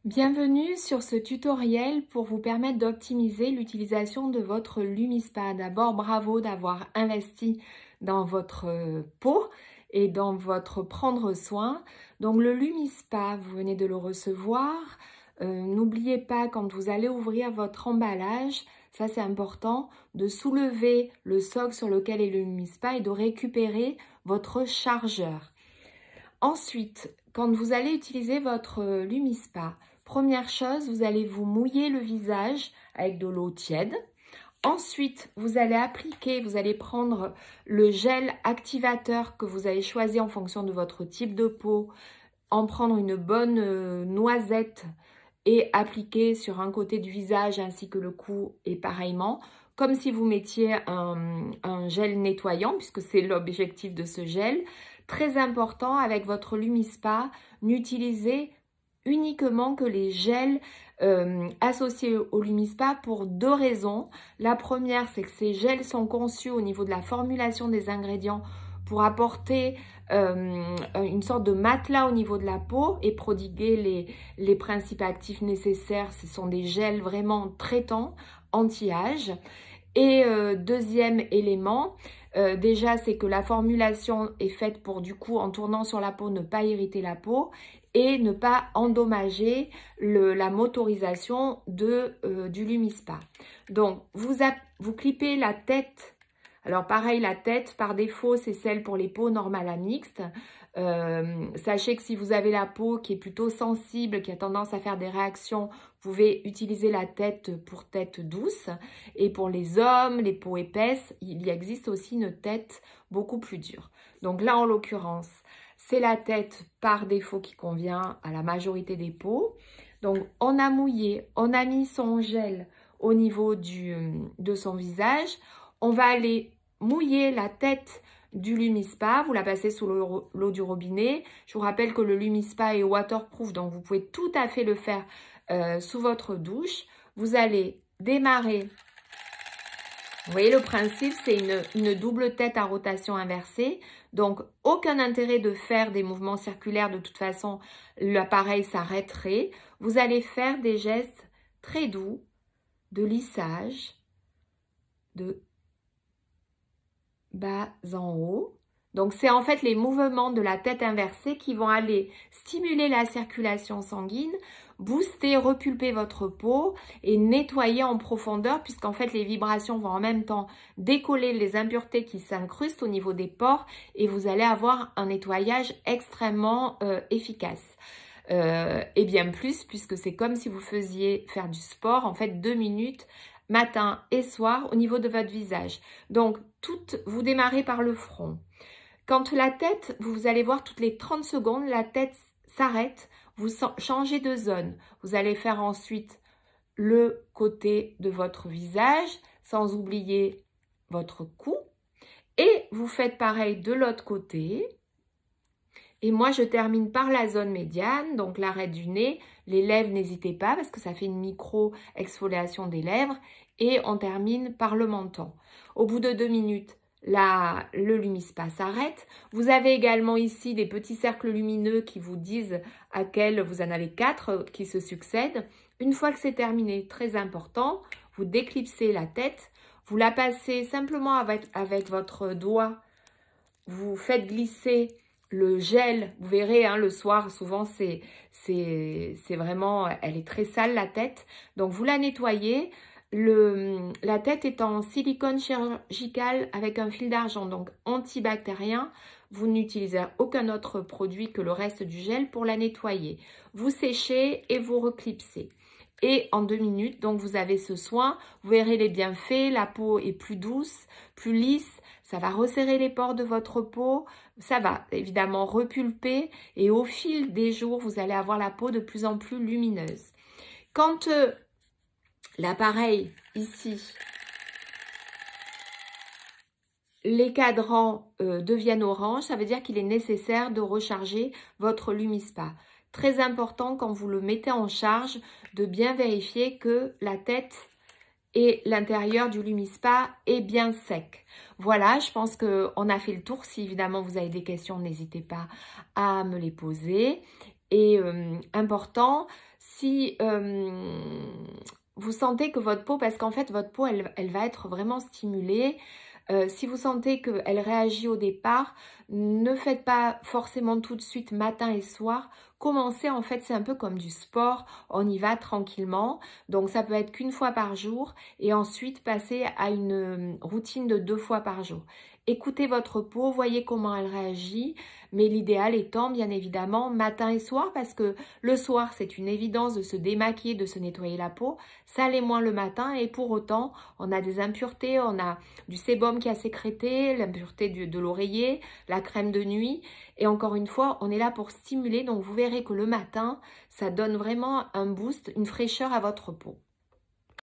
Bienvenue sur ce tutoriel pour vous permettre d'optimiser l'utilisation de votre Lumispa. D'abord, bravo d'avoir investi dans votre peau et dans votre prendre soin. Donc le Lumispa, vous venez de le recevoir. N'oubliez pas quand vous allez ouvrir votre emballage, ça c'est important, de soulever le socle sur lequel est le Lumispa et de récupérer votre chargeur. Ensuite, quand vous allez utiliser votre Lumispa, première chose, vous allez vous mouiller le visage avec de l'eau tiède. Ensuite, vous allez appliquer, vous allez prendre le gel activateur que vous avez choisi en fonction de votre type de peau, en prendre une bonne noisette et appliquer sur un côté du visage ainsi que le cou et pareillement, comme si vous mettiez un gel nettoyant puisque c'est l'objectif de ce gel. Très important avec votre Lumispa, n'utilisez uniquement que les gels associés au Lumispa pour deux raisons. La première, c'est que ces gels sont conçus au niveau de la formulation des ingrédients pour apporter une sorte de matelas au niveau de la peau et prodiguer les principes actifs nécessaires. Ce sont des gels vraiment traitants, anti-âge. Et deuxième élément, déjà c'est que la formulation est faite pour du coup en tournant sur la peau ne pas irriter la peau et ne pas endommager la motorisation du Lumispa. Donc vous clippez la tête. Alors pareil, la tête, par défaut, c'est celle pour les peaux normales à mixtes. Sachez que si vous avez la peau qui est plutôt sensible, qui a tendance à faire des réactions, vous pouvez utiliser la tête pour tête douce. Et pour les hommes, les peaux épaisses, il existe aussi une tête beaucoup plus dure. Donc là, en l'occurrence, c'est la tête par défaut qui convient à la majorité des peaux. Donc on a mouillé, on a mis son gel au niveau de son visage. On va aller mouiller la tête du Lumispa, vous la passez sous l'eau du robinet. Je vous rappelle que le Lumispa est waterproof, donc vous pouvez tout à fait le faire sous votre douche. Vous allez démarrer. Vous voyez le principe, c'est une double tête à rotation inversée. Donc, aucun intérêt de faire des mouvements circulaires. De toute façon, l'appareil s'arrêterait. Vous allez faire des gestes très doux de lissage, de bas en haut. Donc, c'est en fait les mouvements de la tête inversée qui vont aller stimuler la circulation sanguine, booster, repulper votre peau et nettoyer en profondeur puisqu'en fait, les vibrations vont en même temps décoller les impuretés qui s'incrustent au niveau des pores et vous allez avoir un nettoyage extrêmement efficace. Et bien plus, puisque c'est comme si vous faisiez faire du sport, en fait 2 minutes matin et soir au niveau de votre visage. Donc, vous démarrez par le front. Quand la tête, vous allez voir toutes les 30 secondes, la tête s'arrête, vous changez de zone. Vous allez faire ensuite le côté de votre visage, sans oublier votre cou. Et vous faites pareil de l'autre côté. Et moi, je termine par la zone médiane, donc l'arrêt du nez. Les lèvres, n'hésitez pas parce que ça fait une micro-exfoliation des lèvres. Et on termine par le menton. Au bout de 2 minutes, le Lumispa s'arrête. Vous avez également ici des petits cercles lumineux qui vous disent à quel vous en avez 4 qui se succèdent. Une fois que c'est terminé, très important, vous déclipsez la tête. Vous la passez simplement avec votre doigt. Vous faites glisser le gel, vous verrez, hein, le soir, souvent, c'est vraiment, elle est très sale, la tête. Donc, vous la nettoyez. La tête est en silicone chirurgical avec un fil d'argent, donc antibactérien. Vous n'utilisez aucun autre produit que le reste du gel pour la nettoyer. Vous séchez et vous reclipsez. Et en 2 minutes, donc vous avez ce soin, vous verrez les bienfaits, la peau est plus douce, plus lisse, ça va resserrer les pores de votre peau, ça va évidemment repulper et au fil des jours, vous allez avoir la peau de plus en plus lumineuse. Quand l'appareil ici, les cadrans deviennent orange, ça veut dire qu'il est nécessaire de recharger votre Lumispa. Très important quand vous le mettez en charge de bien vérifier que la tête et l'intérieur du Lumispa est bien sec. Voilà, je pense qu'on a fait le tour. Si évidemment vous avez des questions, n'hésitez pas à me les poser. Et important, si vous sentez que votre peau, parce qu'en fait votre peau elle va être vraiment stimulée, si vous sentez qu'elle réagit au départ, ne faites pas forcément tout de suite matin et soir. Commencez, en fait, c'est un peu comme du sport, on y va tranquillement. Donc ça peut être qu'une fois par jour et ensuite passer à une routine de 2 fois par jour. Écoutez votre peau, voyez comment elle réagit, mais l'idéal étant bien évidemment matin et soir, parce que le soir c'est une évidence de se démaquiller, de se nettoyer la peau, ça l'est moins le matin et pour autant on a des impuretés, on a du sébum qui a sécrété, l'impureté de l'oreiller, la crème de nuit. Et encore une fois, on est là pour stimuler. Donc, vous verrez que le matin, ça donne vraiment un boost, une fraîcheur à votre peau.